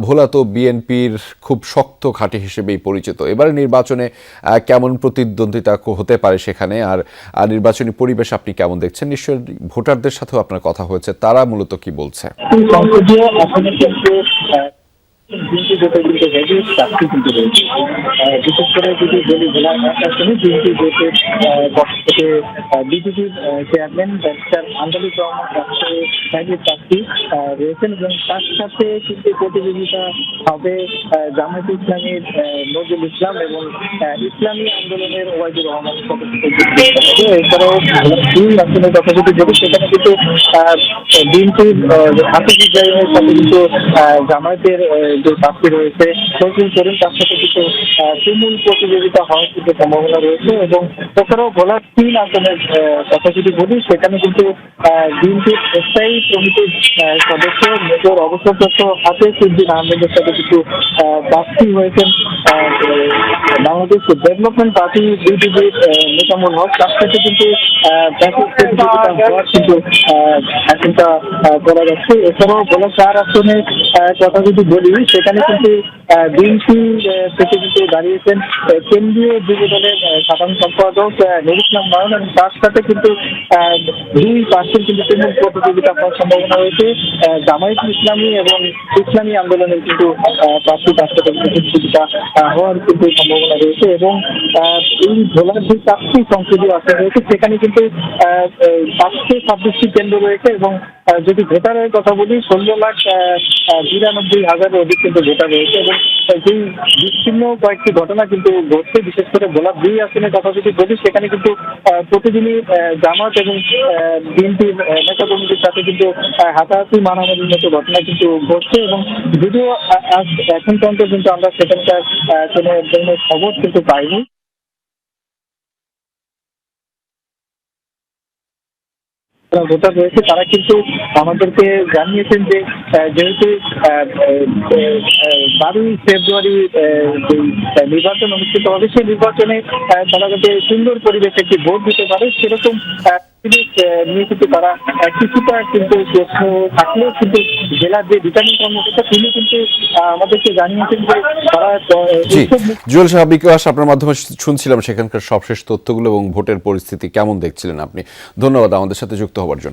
ভোলা তো বিএনপির খুব শক্ত ঘাঁটি হিসেবেই পরিচিত। এবারে নির্বাচনে কেমন প্রতিদ্বন্দ্বিতা হতে পারে সেখানে, আর নির্বাচনী পরিবেশ আপনি কেমন দেখছেন? নিশ্চয়ই ভোটারদের সাথেও আপনার কথা হয়েছে, তারা মূলত কি বলছে? সংসদীয় আসনে কিন্তু বিএনপি জোটের কিন্তু হেভি চাকরি কিন্তু রয়েছে। বিশেষ করে যদি বলি জেলার এক আসনে বিএনপি জোটের পক্ষ থেকে বিজেপির চেয়ারম্যান ব্যারিস্টার আন্দোলিক রহমান হেভি চাকরি রয়েছেন, এবং তার সাথে কিন্তু প্রতিযোগিতা হবে জামায়াতে ইসলামীর নজরুল ইসলাম এবং ইসলামী আন্দোলনের ওয়াইদুর রহমানের সাথে এছাড়াও দুই আসনের কথা যদি বলি সেখানে কিন্তু বিএনপির হাফিজ ইব্রাহিমের সাথে কিন্তু জামায়াতের যে প্রার্থী রয়েছে শহীদুল করিম, তার সাথে কিন্তু তুমুল প্রতিযোগিতা হওয়ার কিন্তু সম্ভাবনা রয়েছে। এবং এছাড়াও ভোলার 3 আসনের কথা যদি বলি সেখানে কিন্তু বিএনপির স্থায়ী কমিটির সদস্য মেজর অবসরপ্রাপ্ত হাফেজ উদ্দিন আহমেদের সাথে কিন্তু প্রার্থী হয়েছেন বাংলাদেশ ডেভেলপমেন্ট পার্টি বিডিবির নেতামুল হক, তার সাথে কিন্তু প্রতিযোগিতা হওয়ার কিন্তু আশঙ্কা করা যাচ্ছে। এছাড়াও ভোলা 4 আসনের কথা যদি বলি সেখানে কিন্তু বিএনপি থেকে কিন্তু দাঁড়িয়েছেন কেন্দ্রীয় যুব দলের সাধারণ সম্পাদক নুর ইসলাম নয়ন, এবং তার সাথে কিন্তু 2 প্রার্থীর কিন্তু তুমুল প্রতিযোগিতা হওয়ার সম্ভাবনা রয়েছে। জামায়াত ইসলামী এবং ইসলামী আন্দোলনের কিন্তু প্রার্থী, তার সাথে প্রতিযোগিতা হওয়ার কিন্তু সম্ভাবনা রয়েছে। এবং এই ভোলার যে 4টি সংসদীয় আসন রয়েছে সেখানে কিন্তু 526টি কেন্দ্র রয়েছে, এবং যদি ভোটারের কথা বলি 16,92,000-এর অধিক কিন্তু ভোটার রয়েছে। এবং যেই বিচ্ছিন্ন কয়েকটি ঘটনা কিন্তু ঘটছে, বিশেষ করে ভোলা 2 আসনের কথা যদি বলি সেখানে কিন্তু প্রতিদিনই জামাত এবং বিএনপির নেতা কর্মীদের সাথে কিন্তু হাতাহাতি মারামারির মতো ঘটনা কিন্তু ঘটছে। এবং যদিও এখন পর্যন্ত কিন্তু আমরা সেখানকার কোনো ধরনের খবর কিন্তু পাইনি। ভোটার রয়েছে তারা কিন্তু আমাদেরকে জানিয়েছেন যে যেহেতু 12ই ফেব্রুয়ারি নির্বাচন অনুষ্ঠিত হবে, সেই নির্বাচনে তারা যাতে সুন্দর পরিবেশে একটি ভোট দিতে পারে সেরকম নিয়ে কিন্তু তারা কিছুটা কিন্তু প্রশ্ন থাকলেও কিন্তু জেলার যে রিটার্নিং কর্মকর্তা তিনি কিন্তু আমাদেরকে জানিয়েছেন যে তারা জুয়েল সাহেব বিকাশ আপনার মাধ্যমে শুনছিলাম সেখানকার সবশেষ তথ্যগুলো এবং ভোটের পরিস্থিতি কেমন দেখছিলেন আপনি। ধন্যবাদ আমাদের সাথে যুক্ত হওয়ার জন্য।